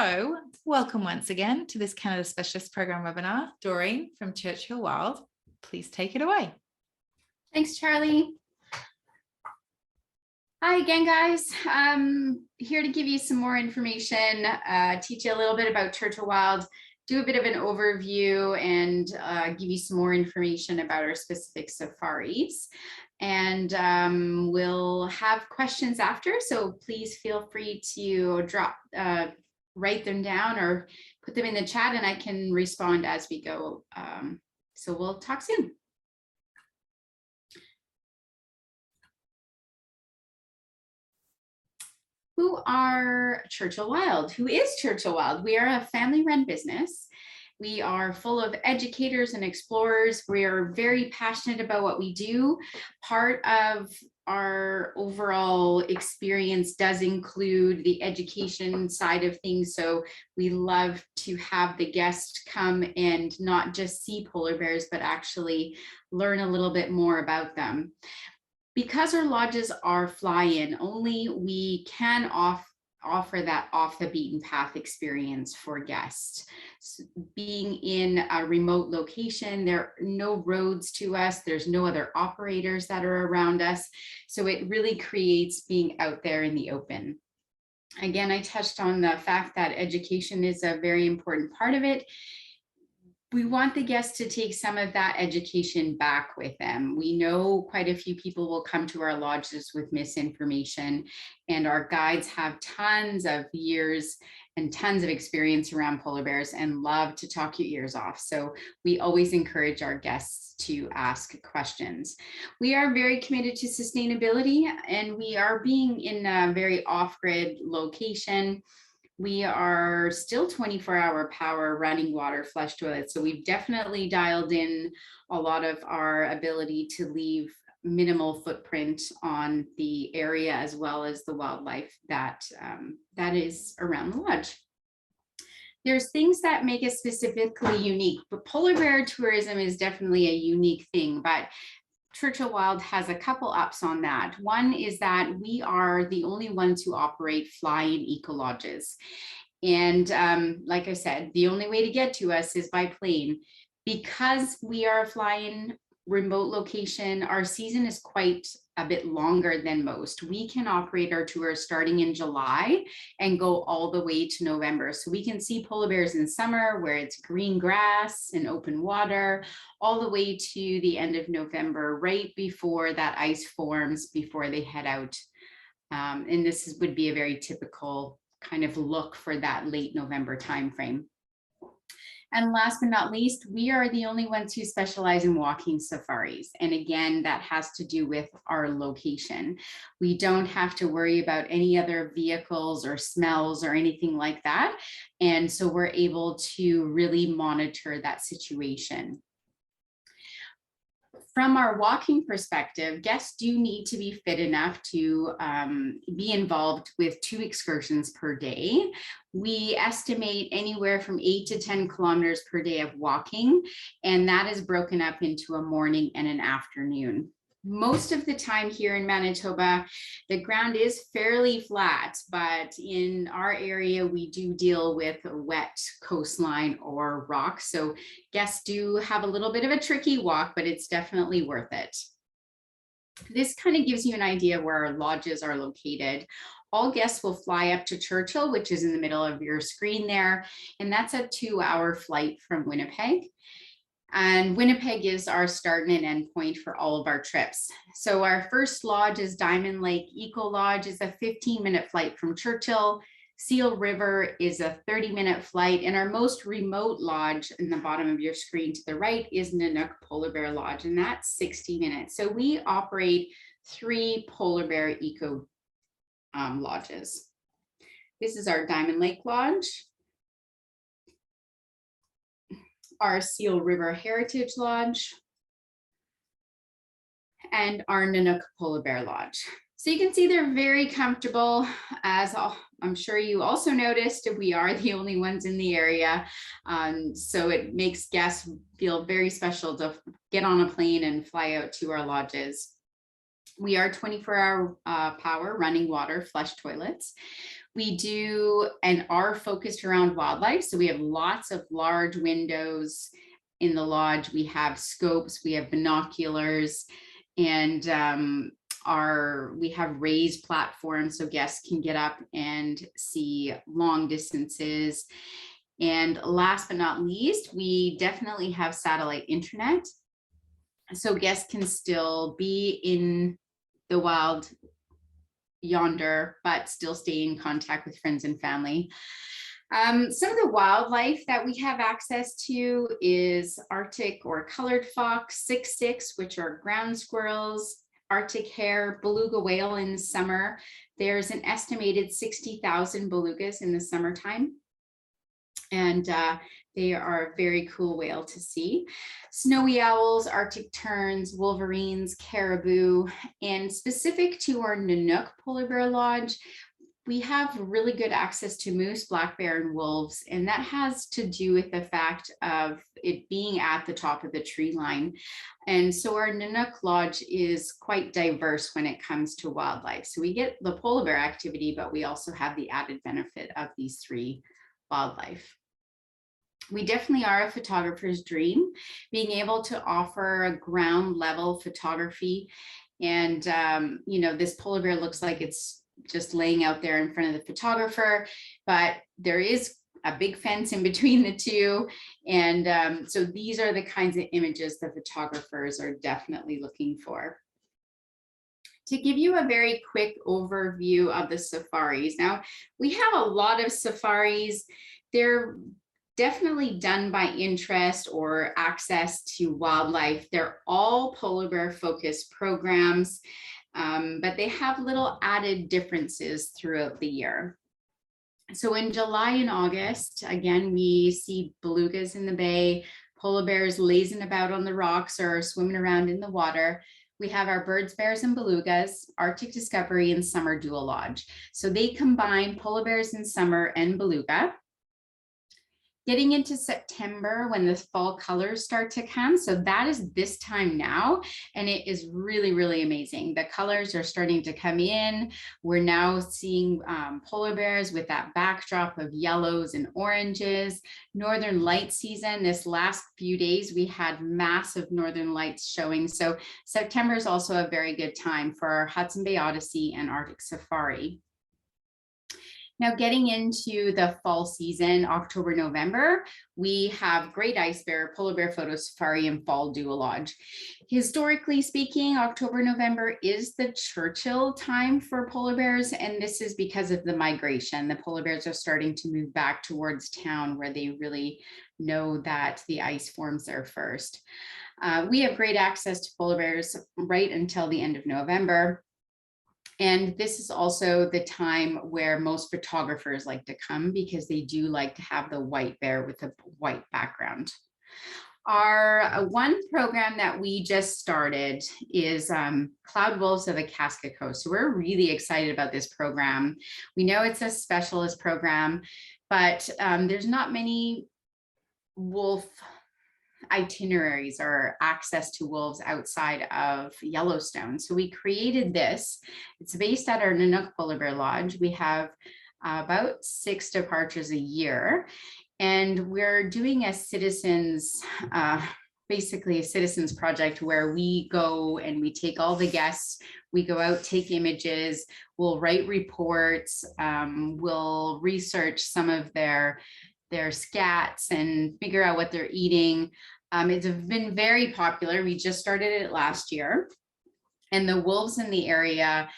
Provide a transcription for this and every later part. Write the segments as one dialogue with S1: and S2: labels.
S1: So welcome once again to this Canada Specialist Program webinar. Doreen from Churchill Wild, please take it away.
S2: Thanks, Charlie. Hi again, guys. I'm here to give you some more information, teach you a little bit about Churchill Wild, do a bit of an overview, and give you some more information about our specific safaris. And we'll have questions after, so please feel free to write them down or put them in the chat, and I can respond as we go. So we'll talk soon. Who are Churchill Wild? Who is Churchill Wild? We are a family-run business. We are full of educators and explorers. We are very passionate about what we do. Part of our overall experience does include the education side of things. So we love to have the guests come and not just see polar bears, but actually learn a little bit more about them. Because our lodges are fly-in only, we can offer that off the beaten path experience for guests. So being in a remote location, there are no roads to us, there's no other operators that are around us. So it really creates being out there in the open. Again, I touched on the fact that education is a very important part of it. We want the guests to take some of that education back with them. We know quite a few people will come to our lodges with misinformation, and our guides have tons of years and tons of experience around polar bears and love to talk your ears off. So we always encourage our guests to ask questions. We are very committed to sustainability, and we are being in a very off-grid location. We are still 24-hour power, running water, flush toilets. So we've definitely dialed in a lot of our ability to leave minimal footprint on the area, as well as the wildlife that is around the lodge. There's things that make us specifically unique, but polar bear tourism is definitely a unique thing. But Churchill Wild has a couple ups on that. One is that we are the only ones who operate fly-in ecolodges. And like I said, the only way to get to us is by plane. Because we are a fly-in remote location, our season is quite a bit longer than most. We can operate our tours starting in July and go all the way to November. So we can see polar bears in summer where it's green grass and open water, all the way to the end of November, right before that ice forms, before they head out. And this would be a very typical kind of look for that late November timeframe. And last but not least, we are the only ones who specialize in walking safaris. And again, that has to do with our location. We don't have to worry about any other vehicles or smells or anything like that. And so we're able to really monitor that situation. From our walking perspective, guests do need to be fit enough to be involved with 2 excursions per day. We estimate anywhere from 8 to 10 kilometers per day of walking, and that is broken up into a morning and an afternoon. Most of the time here in Manitoba, the ground is fairly flat, but in our area, we do deal with a wet coastline or rocks. So guests do have a little bit of a tricky walk, but it's definitely worth it. This kind of gives you an idea where our lodges are located. All guests will fly up to Churchill, which is in the middle of your screen there, and that's a 2-hour flight from Winnipeg. And Winnipeg is our start and end point for all of our trips. So our first lodge is Diamond Lake Eco Lodge. It's a 15-minute flight from Churchill. Seal River is a 30-minute flight. And our most remote lodge in the bottom of your screen to the right is Nanook Polar Bear Lodge, and that's 60 minutes. So we operate 3 polar bear eco lodges. This is our Diamond Lake Lodge, our Seal River Heritage Lodge, and our Nanook Polar Bear Lodge. So you can see they're very comfortable. As I'm sure you also noticed, we are the only ones in the area. So it makes guests feel very special to get on a plane and fly out to our lodges. We are 24-hour power, running water, flush toilets. We do and are focused around wildlife. So we have lots of large windows in the lodge. We have scopes, we have binoculars, and we have raised platforms so guests can get up and see long distances. And last but not least, we definitely have satellite internet. So guests can still be in the wild yonder, but still stay in contact with friends and family. Some of the wildlife that we have access to is Arctic or colored fox, six, which are ground squirrels, Arctic hare, beluga whale in the summer. There's an estimated 60,000 belugas in the summertime. And they are a very cool whale to see. Snowy owls, Arctic terns, wolverines, caribou, and specific to our Nanook Polar Bear Lodge, we have really good access to moose, black bear, and wolves, and that has to do with the fact of it being at the top of the tree line. And so our Nanook Lodge is quite diverse when it comes to wildlife. So we get the polar bear activity, but we also have the added benefit of these three wildlife. We definitely are a photographer's dream, being able to offer a ground level photography. And, you know, this polar bear looks like it's just laying out there in front of the photographer, but there is a big fence in between the two. And so these are the kinds of images the photographers are definitely looking for. To give you a very quick overview of the safaris. Now, we have a lot of safaris. They're definitely done by interest or access to wildlife. They're all polar bear focused programs, but they have little added differences throughout the year. So in July and August, again, we see belugas in the bay, polar bears lazing about on the rocks or swimming around in the water. We have our birds, bears, and belugas, Arctic Discovery, and Summer Dual Lodge. So they combine polar bears in summer and beluga. Getting into September when the fall colors start to come. So that is this time now, and it is really, really amazing. The colors are starting to come in. We're now seeing polar bears with that backdrop of yellows and oranges. Northern light season, this last few days, we had massive northern lights showing. So September is also a very good time for our Hudson Bay Odyssey and Arctic Safari. Now, getting into the fall season, October, November, we have Great Ice Bear, Polar Bear Photo Safari, and Fall Dual Lodge. Historically speaking, October, November is the Churchill time for polar bears, and this is because of the migration. The polar bears are starting to move back towards town where they really know that the ice forms there first. We have great access to polar bears right until the end of November. And this is also the time where most photographers like to come because they do like to have the white bear with a white background. Our one program that we just started is Cloud Wolves of the Casca Coast. So we're really excited about this program. We know it's a specialist program, but there's not many wolf itineraries or access to wolves outside of Yellowstone. So we created this. It's based at our Nanook Polar Bear Lodge. We have about 6 departures a year, and we're doing a citizens, basically a citizens project where we go and we take all the guests, we go out, take images, we'll write reports, we'll research some of their scats and figure out what they're eating. It's been very popular. We just started it last year, and the wolves in the area,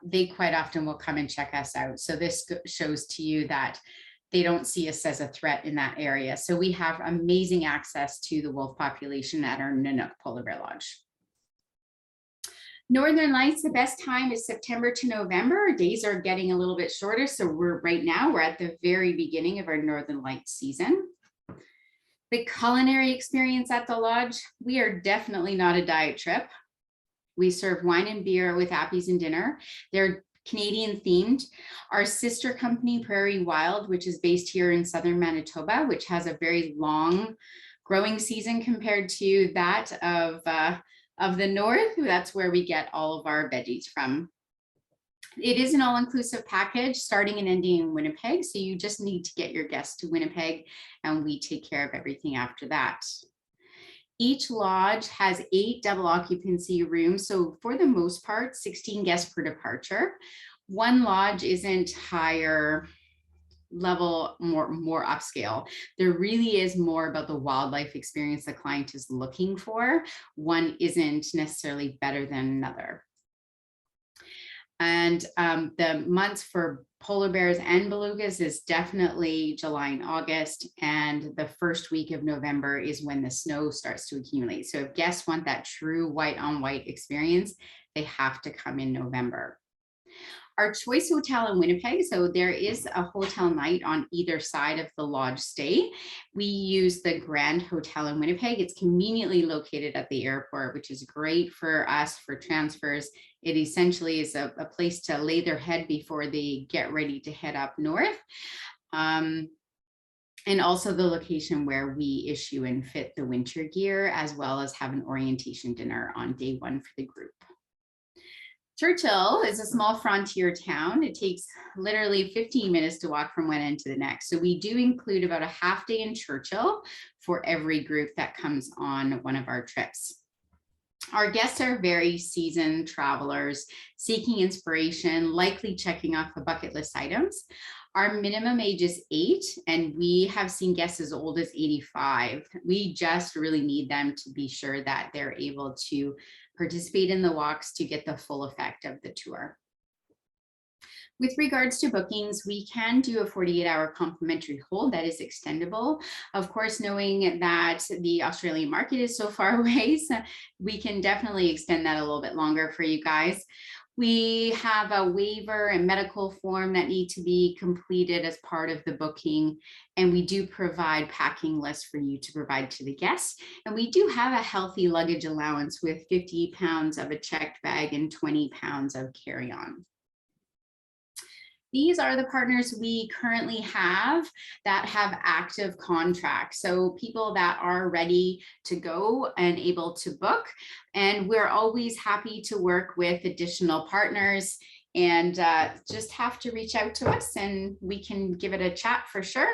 S2: they quite often will come and check us out. So this shows to you that they don't see us as a threat in that area. So we have amazing access to the wolf population at our Nanook Polar Bear Lodge. Northern Lights, the best time is September to November. Days are getting a little bit shorter. So right now we're at the very beginning of our Northern Lights season. The culinary experience at the lodge, we are definitely not a diet trip. We serve wine and beer with appies and dinner. They're Canadian themed. Our sister company, Prairie Wild, which is based here in southern Manitoba, which has a very long growing season compared to that of the north. That's where we get all of our veggies from. It is an all-inclusive package starting and ending in Winnipeg. So you just need to get your guests to Winnipeg and we take care of everything after that. Each lodge has 8 double occupancy rooms. So for the most part, 16 guests per departure. One lodge isn't higher level, more upscale. There really is more about the wildlife experience the client is looking for. One isn't necessarily better than another. And the months for polar bears and belugas is definitely July and August. And the first week of November is when the snow starts to accumulate. So if guests want that true white on white experience, they have to come in November. Our choice hotel in Winnipeg, so there is a hotel night on either side of the lodge stay. We use the Grand Hotel in Winnipeg. It's conveniently located at the airport, which is great for us for transfers. It essentially is a place to lay their head before they get ready to head up north. And also the location where we issue and fit the winter gear, as well as have an orientation dinner on day 1 for the group. Churchill is a small frontier town. It takes literally 15 minutes to walk from one end to the next. So we do include about a half day in Churchill for every group that comes on one of our trips. Our guests are very seasoned travelers seeking inspiration, likely checking off the bucket list items. Our minimum age is 8, and we have seen guests as old as 85. We just really need them to be sure that they're able to participate in the walks to get the full effect of the tour. With regards to bookings, we can do a 48-hour complimentary hold that is extendable. Of course, knowing that the Australian market is so far away, so we can definitely extend that a little bit longer for you guys. We have a waiver and medical form that need to be completed as part of the booking. And we do provide packing lists for you to provide to the guests. And we do have a healthy luggage allowance with 50 pounds of a checked bag and 20 pounds of carry-on. These are the partners we currently have that have active contracts. So people that are ready to go and able to book. And we're always happy to work with additional partners, and just have to reach out to us and we can give it a chat for sure.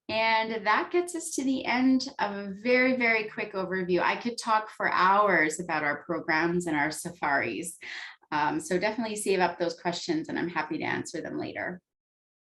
S2: And that gets us to the end of a very, very quick overview. I could talk for hours about our programs and our safaris. So definitely save up those questions and I'm happy to answer them later.